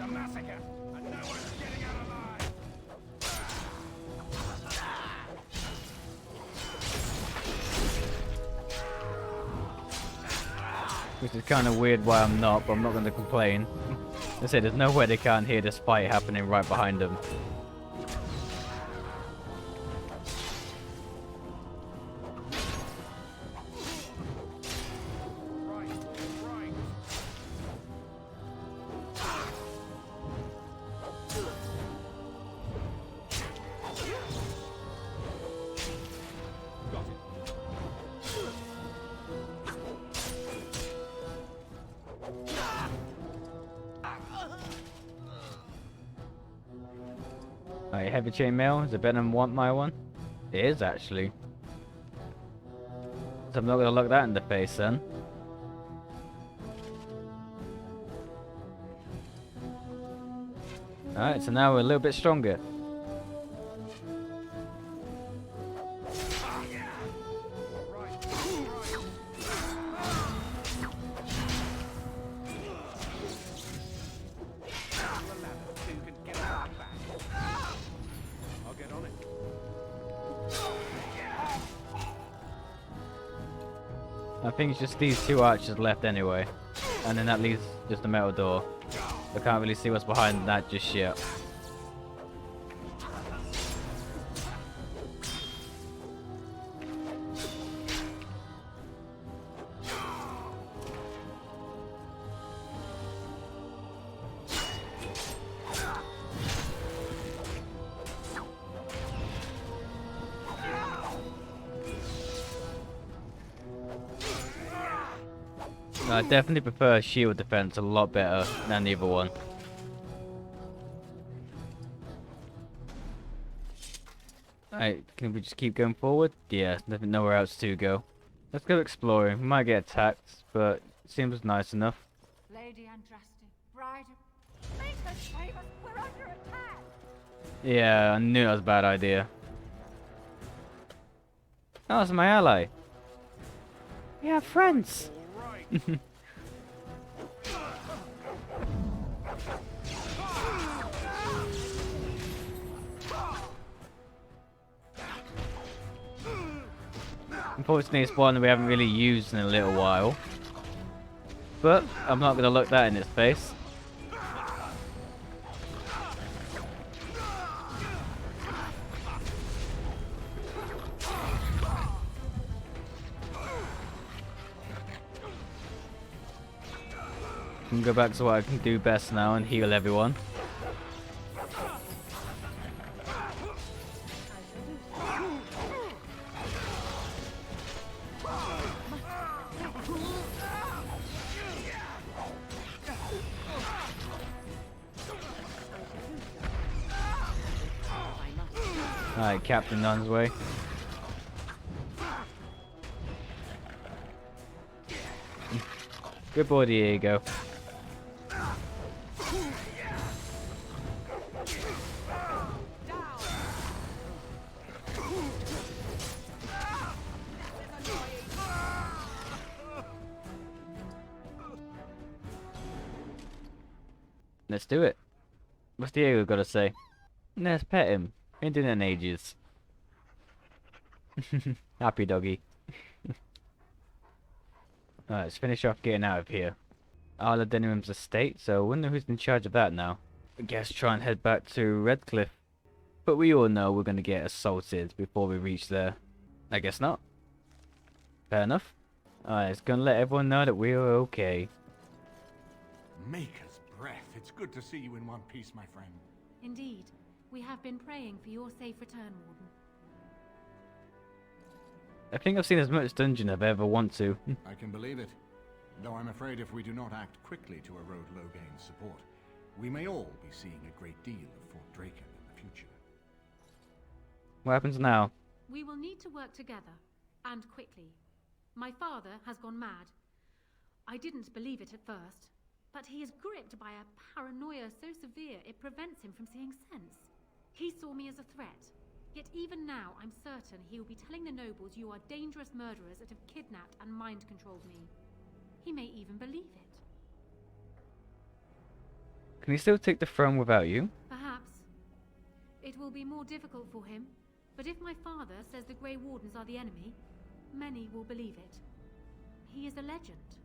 a massacre, and no one's getting out alive. Which is kind of weird why I'm not, but I'm not gonna complain. I said there's no way they can't hear this fight happening right behind them. Alright, heavy chainmail. Is it better than my one? It is actually. So I'm not gonna look that in the face then. Alright, so now we're a little bit stronger. I think it's just these two archers left anyway. And then that leaves just a metal door. I can't really see what's behind that just yet. I definitely prefer shield defense a lot better than the other one. Alright, can we just keep going forward? Yeah, there's nowhere else to go. Let's go exploring. We might get attacked, but it seems nice enough. Lady Andraste, bride of... Make us save us, we're under attack! Yeah, I knew that was a bad idea. Oh, it's my ally. We have friends. Unfortunately, it's one we haven't really used in a little while. But I'm not going to look that in its face. I can go back to what I can do best now and heal everyone. Alright, Captain Nun's way. Good boy, Diego. Let's do it. What's Diego got to say? Let's pet him. Ain't done it in ages. Happy doggy. Alright, let's finish off getting out of here. Arla Denrim's estate, so I wonder who's in charge of that now. I guess try and head back to Redcliffe. But we all know we're going to get assaulted before we reach there. I guess not. Fair enough. Alright, it's going to let everyone know that we're okay. Maker's breath. It's good to see you in one piece, my friend. Indeed. We have been praying for your safe return, Warden. I think I've seen as much dungeon as I've ever want to. I can believe it. Though I'm afraid if we do not act quickly to erode Loghain's support, we may all be seeing a great deal of Fort Draken in the future. What happens now? We will need to work together, and quickly. My father has gone mad. I didn't believe it at first, but he is gripped by a paranoia so severe it prevents him from seeing sense. He saw me as a threat. Yet even now, I'm certain he will be telling the nobles you are dangerous murderers that have kidnapped and mind-controlled me. He may even believe it. Can he still take the throne without you? Perhaps. It will be more difficult for him, but if my father says the Grey Wardens are the enemy, many will believe it. He is a legend.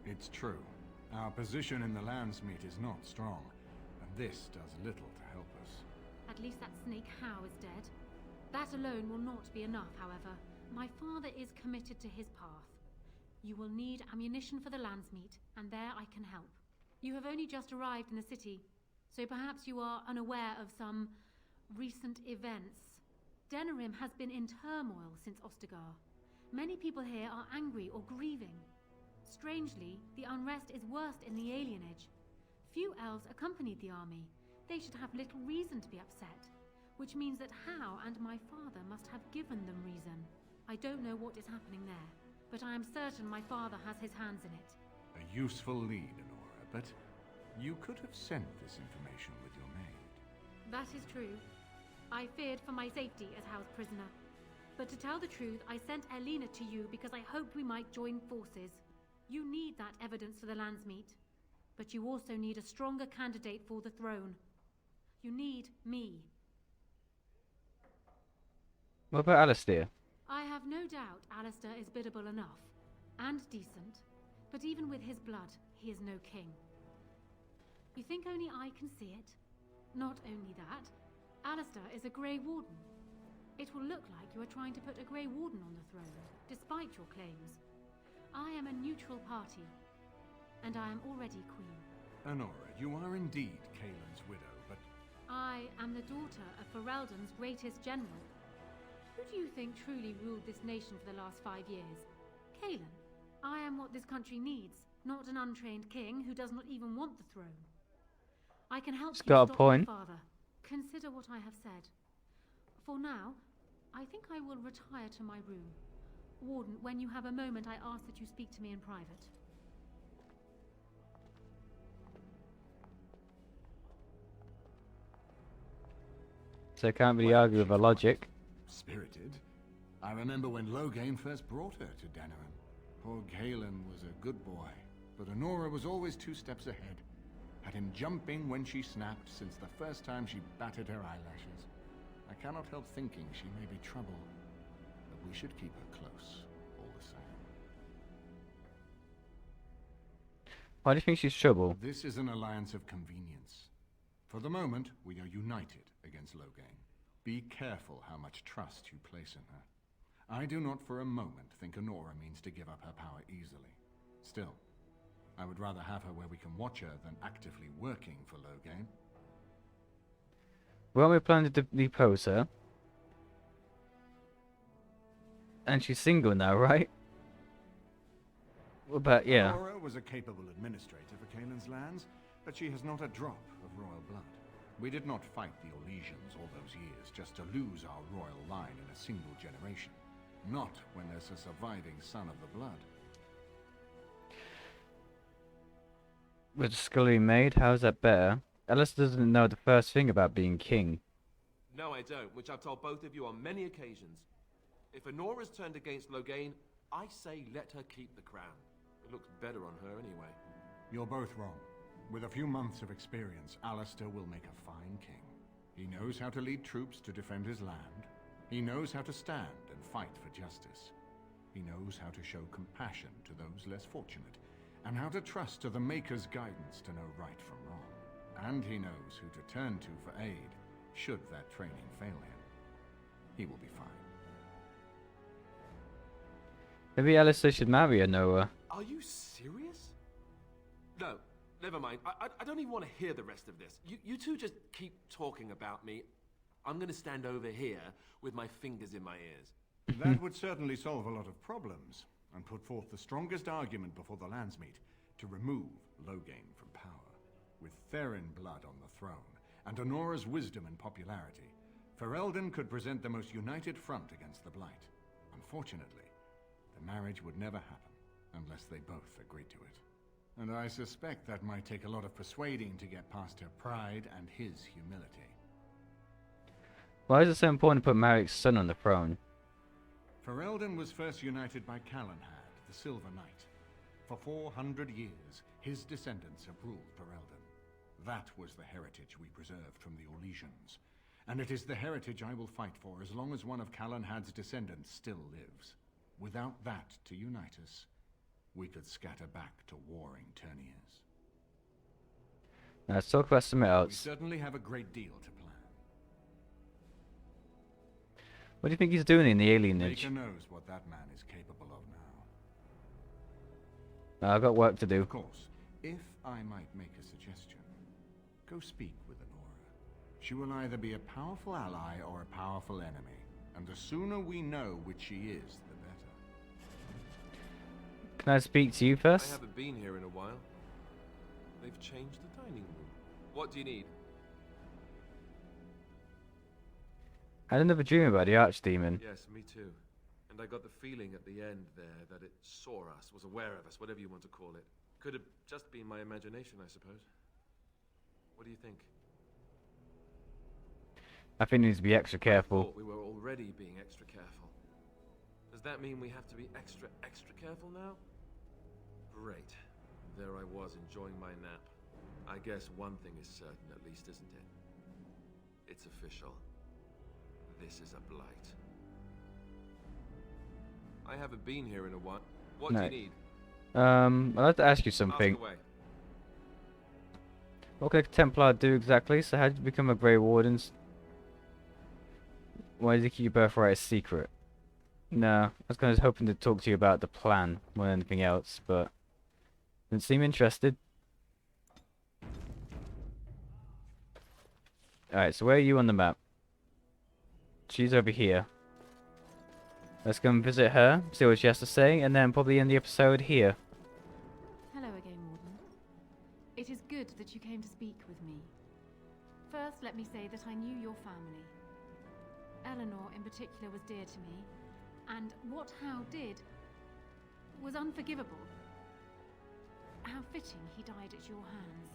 It's true. Our position in the Landsmeet is not strong, and this does little to help us. At least that snake Howe is dead. That alone will not be enough, however. My father is committed to his path. You will need ammunition for the Landsmeet, and there I can help. You have only just arrived in the city, so perhaps you are unaware of some recent events. Denerim has been in turmoil since Ostagar. Many people here are angry or grieving. Strangely, the unrest is worst in the alienage. Few elves accompanied the army. They should have little reason to be upset, which means that Howe and my father must have given them reason. I don't know what is happening there, but I am certain my father has his hands in it. A useful lead, Honora, but you could have sent this information with your maid. That is true. I feared for my safety as Howe's prisoner. But to tell the truth, I sent Elena to you because I hoped we might join forces. You need that evidence for the Landsmeet, but you also need a stronger candidate for the throne. You need me. What about Alistair? I have no doubt Alistair is biddable enough, and decent, but even with his blood, he is no king. You think only I can see it? Not only that, Alistair is a Grey Warden. It will look like you are trying to put a Grey Warden on the throne, despite your claims. I am a neutral party, and I am already queen. Honora, you are indeed Kaelin's widow, but... I am the daughter of Ferelden's greatest general. Who do you think truly ruled this nation for the last 5 years? Kaelin. I am what this country needs, not an untrained king who does not even want the throne. I can help you got a stop point. my father. Consider what I have said. For now, I think I will retire to my room. Warden, when you have a moment, I ask that you speak to me in private. So I can't really argue with her logic. Spirited. I remember when Loghain first brought her to Denerim. Poor Kaelin was a good boy, but Honora was always 2 steps ahead. Had him jumping when she snapped since the first time she batted her eyelashes. I cannot help thinking she may be trouble, but we should keep her close, Why do you think she's trouble? This is an alliance of convenience. For the moment, we are united against Loghain. Be careful how much trust you place in her. I do not for a moment think Honora means to give up her power easily. Still, I would rather have her where we can watch her than actively working for Loghain. Well, we're planning to depose her. And she's single now, right? But yeah. Honora was a capable administrator for Kaelin's lands, but she has not a drop of royal blood. We did not fight the Orlesians all those years just to lose our royal line in a single generation. Not when there's a surviving son of the blood. With the Scully maid, how's that better? Alistair doesn't know the first thing about being king. No, I don't, which I've told both of you on many occasions. If Honora's turned against Loghain, I say let her keep the crown. It looks better on her anyway. You're both wrong. With a few months of experience, Alistair will make a fine king. He knows how to lead troops to defend his land. He knows how to stand and fight for justice. He knows how to show compassion to those less fortunate, and how to trust to the Maker's guidance to know right from wrong. And he knows who to turn to for aid, should that training fail him. He will be fine. Maybe Alistair should marry Honora. Are you serious? No, never mind. I don't even want to hear the rest of this. You two just keep talking about me. I'm going to stand over here with my fingers in my ears. That would certainly solve a lot of problems, and put forth the strongest argument before the Landsmeet to remove Loghain from power. With Therin blood on the throne, and Honora's wisdom and popularity, Ferelden could present the most united front against the Blight. Unfortunately, the marriage would never happen, unless they both agreed to it. And I suspect that might take a lot of persuading to get past her pride and his humility. Why is it so important to put Marik's son on the throne? Ferelden was first united by Calenhad, the Silver Knight. For 400 years, his descendants have ruled Ferelden. That was the heritage we preserved from the Orlesians. And it is the heritage I will fight for as long as one of Calenhad's descendants still lives. Without that to unite us, we could scatter back to warring Turniers. Now let's talk about something We else. certainly have a great deal to plan. What do you think he's doing in the alienage? Maker knows what that man is capable of now. I've got work to do. Of course, if I might make a suggestion, go speak with Honora. She will either be a powerful ally or a powerful enemy, and the sooner we know which she is, the better. Can I speak to you I first? haven't been here in a while. They've changed the dining room. What do you need? I had another dream about the Archdemon. Yes, me too. And I got the feeling at the end there that it saw us, was aware of us, whatever you want to call it. Could have just been my imagination, I suppose. What do you think? I think he needs to be extra I careful. thought we were already being extra careful. Does that mean we have to be extra careful now? Great. There I was enjoying my nap. I guess one thing is certain at least, isn't it? It's official. This is a blight. I haven't been here in a while. What do you need? I'd like to ask you something. Ask away. What can a Templar do exactly? So how did you become a Grey Warden? Why did you keep your birthright a secret? No, I was kind of hoping to talk to you about the plan more than anything else, but didn't seem interested. Alright, so where are you on the map? She's over here. Let's go and visit her, see what she has to say, and then probably end the episode here. Hello again, Warden. It is good that you came to speak with me. First, let me say that I knew your family. Eleanor, in particular, was dear to me, and what Hal did was unforgivable. How fitting he died at your hands.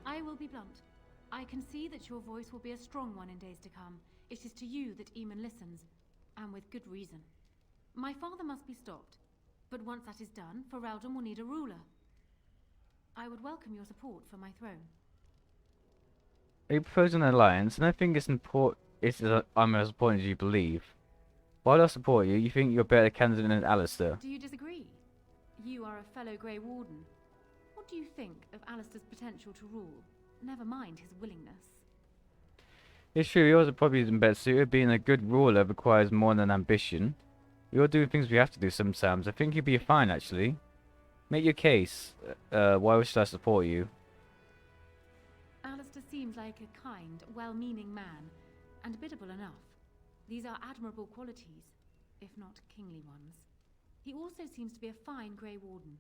I will be blunt. I can see that your voice will be a strong one in days to come. It is to you that Eamon listens, and with good reason. My father must be stopped, but once that is done, Ferelden will need a ruler. I would welcome your support for my throne. Are you proposing an alliance? And I think it's important. I'm as important as you believe. While I support you, you think you're a better candidate than Alistair. Do you disagree? You are a fellow Grey Warden. What do you think of Alistair's potential to rule? Never mind his willingness. It's true, yours are probably better suited. Being a good ruler requires more than ambition. We all do things we have to do sometimes. I think you'd be fine, actually. Make your case. Why should I support you? Alistair seems like a kind, well-meaning man, and biddable enough. These are admirable qualities, if not kingly ones. He also seems to be a fine Grey Warden,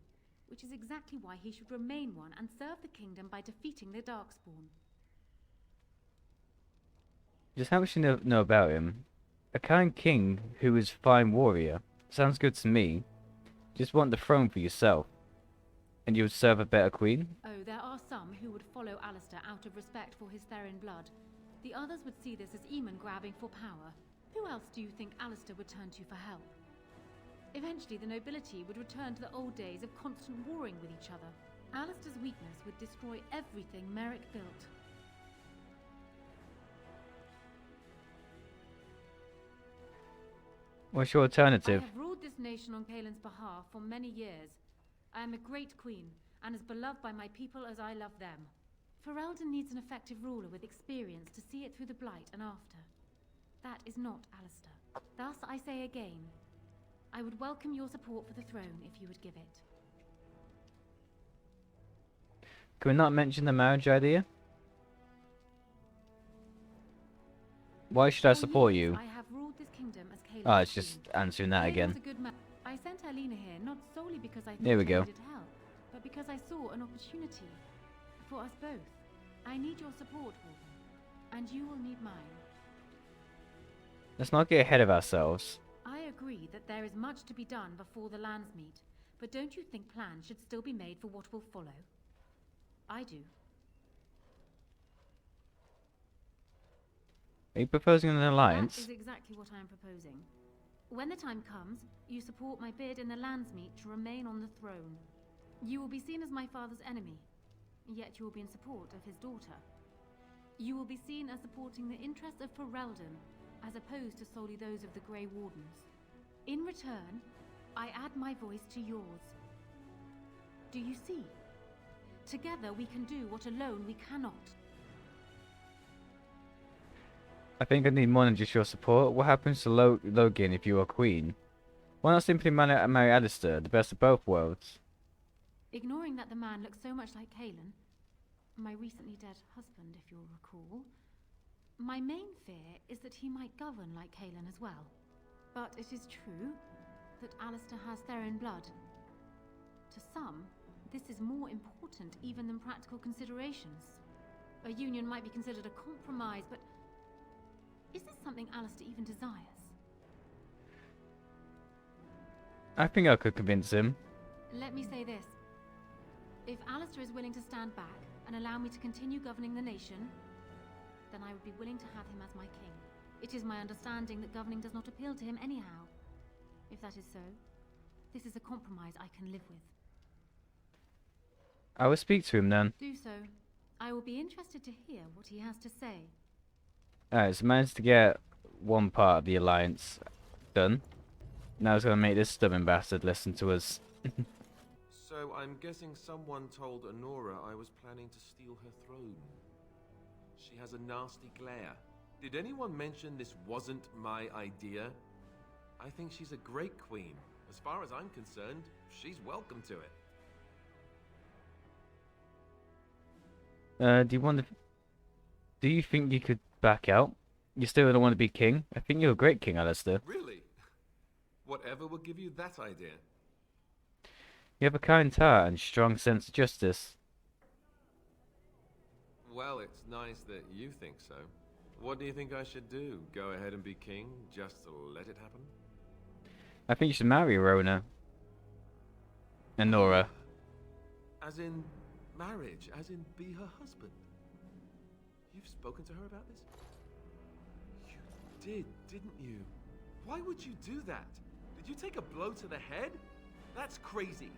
which is exactly why he should remain one and serve the kingdom by defeating the Darkspawn. Just how much do you know about him? A kind king who is a fine warrior. Sounds good to me. Just want the throne for yourself. And you would serve a better queen? Oh, there are some who would follow Alistair out of respect for his Therin blood. The others would see this as Eamon grabbing for power. Who else do you think Alistair would turn to for help? Eventually, the nobility would return to the old days of constant warring with each other. Alistair's weakness would destroy everything Merrick built. What's your alternative? I have ruled this nation on Kaelin's behalf for many years. I am a great queen, and as beloved by my people as I love them. Ferelden needs an effective ruler with experience to see it through the Blight and after. That is not Alistair. Thus, I say again, I would welcome your support for the throne if you would give it. Can we not mention the marriage idea? Why should I support you? I have ruled this kingdom as Kaelin's Oh, it's just answering that again. I sent Alina here not solely because I thought There we I go. needed help, but because I saw an opportunity for us both. I need your support, Warden, and you will need mine. Let's not get ahead of ourselves. I agree that there is much to be done before the lands meet, but don't you think plans should still be made for what will follow? I do. Are you proposing an alliance? That is exactly what I am proposing. When the time comes, you support my bid in the Landsmeet to remain on the throne. You will be seen as my father's enemy, yet you will be in support of his daughter. You will be seen as supporting the interests of Ferelden, as opposed to solely those of the Grey Wardens. In return, I add my voice to yours. Do you see? Together we can do what alone we cannot. I think I need more than just your support. What happens to Logan if you are queen? Why not simply marry Alistair, the best of both worlds? Ignoring that the man looks so much like Kaelin, my recently dead husband, if you'll recall, my main fear is that he might govern like Kaelin as well. But it is true that Alistair has Therin blood. To some, this is more important even than practical considerations. A union might be considered a compromise, but is this something Alistair even desires? I think I could convince him. Let me say this. If Alistair is willing to stand back and allow me to continue governing the nation, then I would be willing to have him as my king. It is my understanding that governing does not appeal to him anyhow. If that is so, this is a compromise I can live with. I will speak to him then. Do so. I will be interested to hear what he has to say. Alright, so managed to get one part of the alliance done. Now it's going to make this stubborn bastard listen to us. So I'm guessing someone told Honora I was planning to steal her throne. She has a nasty glare. Did anyone mention this wasn't my idea? I think she's a great queen. As far as I'm concerned, she's welcome to it. Do you think you could back out? You still don't want to be king? I think you're a great king, Alistair. Really? Whatever will give you that idea? You have a kind heart and strong sense of justice. Well, it's nice that you think so. What do you think I should do? Go ahead and be king, just to let it happen? I think you should marry Rona. And Nora. As in marriage, as in be her husband. You've spoken to her about this? You did, didn't you? Why would you do that? Did you take a blow to the head? That's crazy.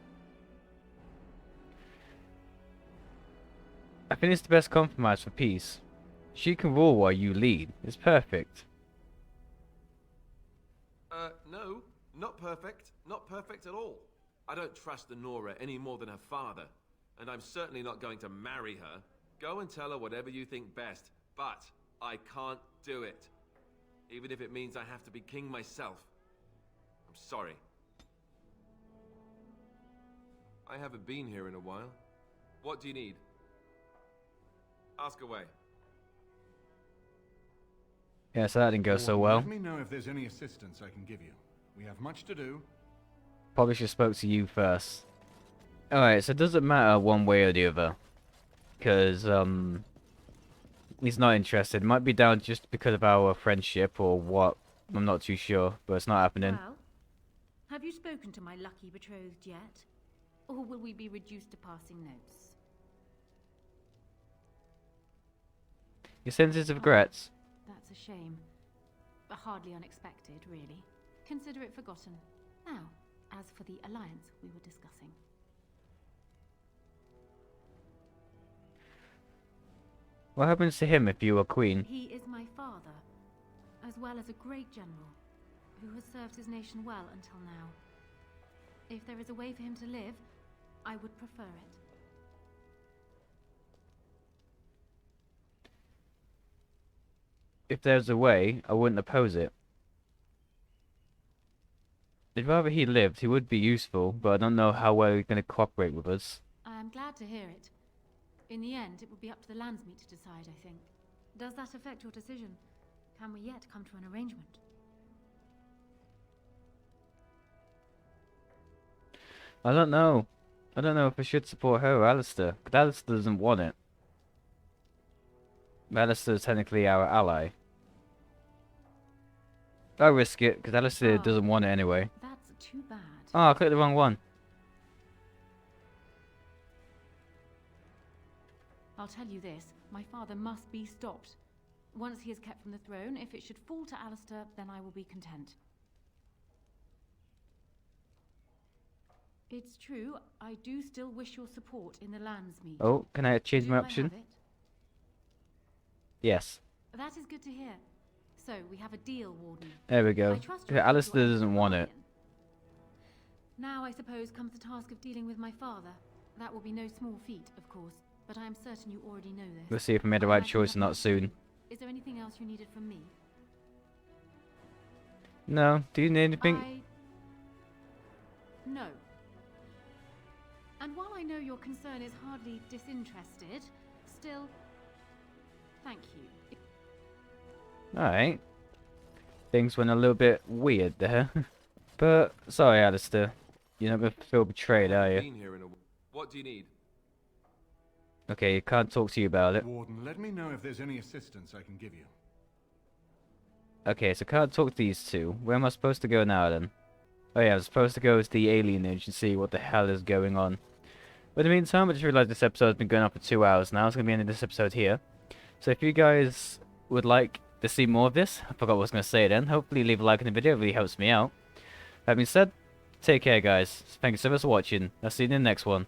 I think it's the best compromise for peace. She can rule while you lead. It's perfect. No. Not perfect. Not perfect at all. I don't trust Honora any more than her father. and I'm certainly not going to marry her. Go and tell her whatever you think best, but I can't do it. Even if it means I have to be king myself. I'm sorry. I haven't been here in a while. What do you need? Ask away. Yeah, so that didn't go so well. Let me know if there's any assistance I can give you. We have much to do. Probably should have spoke to you first. Alright, so it doesn't matter one way or the other. Because, he's not interested. It might be down just because of our friendship or what. I'm not too sure, but it's not happening. Well, have you spoken to my lucky betrothed yet? Or will we be reduced to passing notes? Your senses of regrets. That's a shame. But hardly unexpected, really. Consider it forgotten. Now, as for the alliance we were discussing. What happens to him if you were queen? He is my father, as well as a great general, who has served his nation well until now. If there is a way for him to live, I would prefer it. If there's a way, I wouldn't oppose it. I'd rather he lived. He would be useful, but I don't know how well he's going to cooperate with us. I am glad to hear it. In the end, it will be up to the Landsmeet to decide, I think. Does that affect your decision? Can we yet come to an arrangement? I don't know. I don't know if I should support her or Alistair. Because Alistair doesn't want it. Alistair is technically our ally. I'll risk it, because Alistair doesn't want it anyway. That's too bad. Oh, I clicked the wrong one. I'll tell you this, my father must be stopped. Once he is kept from the throne, if it should fall to Alistair, then I will be content. It's true, I do still wish your support in the Landsmeet. Oh, can I change my I option? have it? Yes. That is good to hear. So, we have a deal, Warden. There we go. I trust you Yeah, will keep Alistair your end of doesn't the want it. bargain. Now, I suppose, comes the task of dealing with my father. That will be no small feat, of course, but I am certain you already know this. We'll see if I made the I right imagine choice or nothing not else. soon. Is there anything else you needed from me? No. Do you need anything? No. And while I know your concern is hardly disinterested, still, thank you. Alright. Things went a little bit weird there. But, sorry Alistair. You're not going to feel betrayed, are you? Been here in a... What do you need? Okay, can't talk to you about it. Warden, let me know if there's any assistance I can give you. Okay, so can't talk to these two. Where am I supposed to go now then? Oh yeah, I'm supposed to go to the alienage and see what the hell is going on. But in the meantime, I just realized this episode has been going on for 2 hours now. It's going to be ending this episode here. So if you guys would like to see more of this, I forgot what I was going to say then. Hopefully leave a like in the video, it really helps me out. That being said, take care guys. Thank you so much for watching. I'll see you in the next one.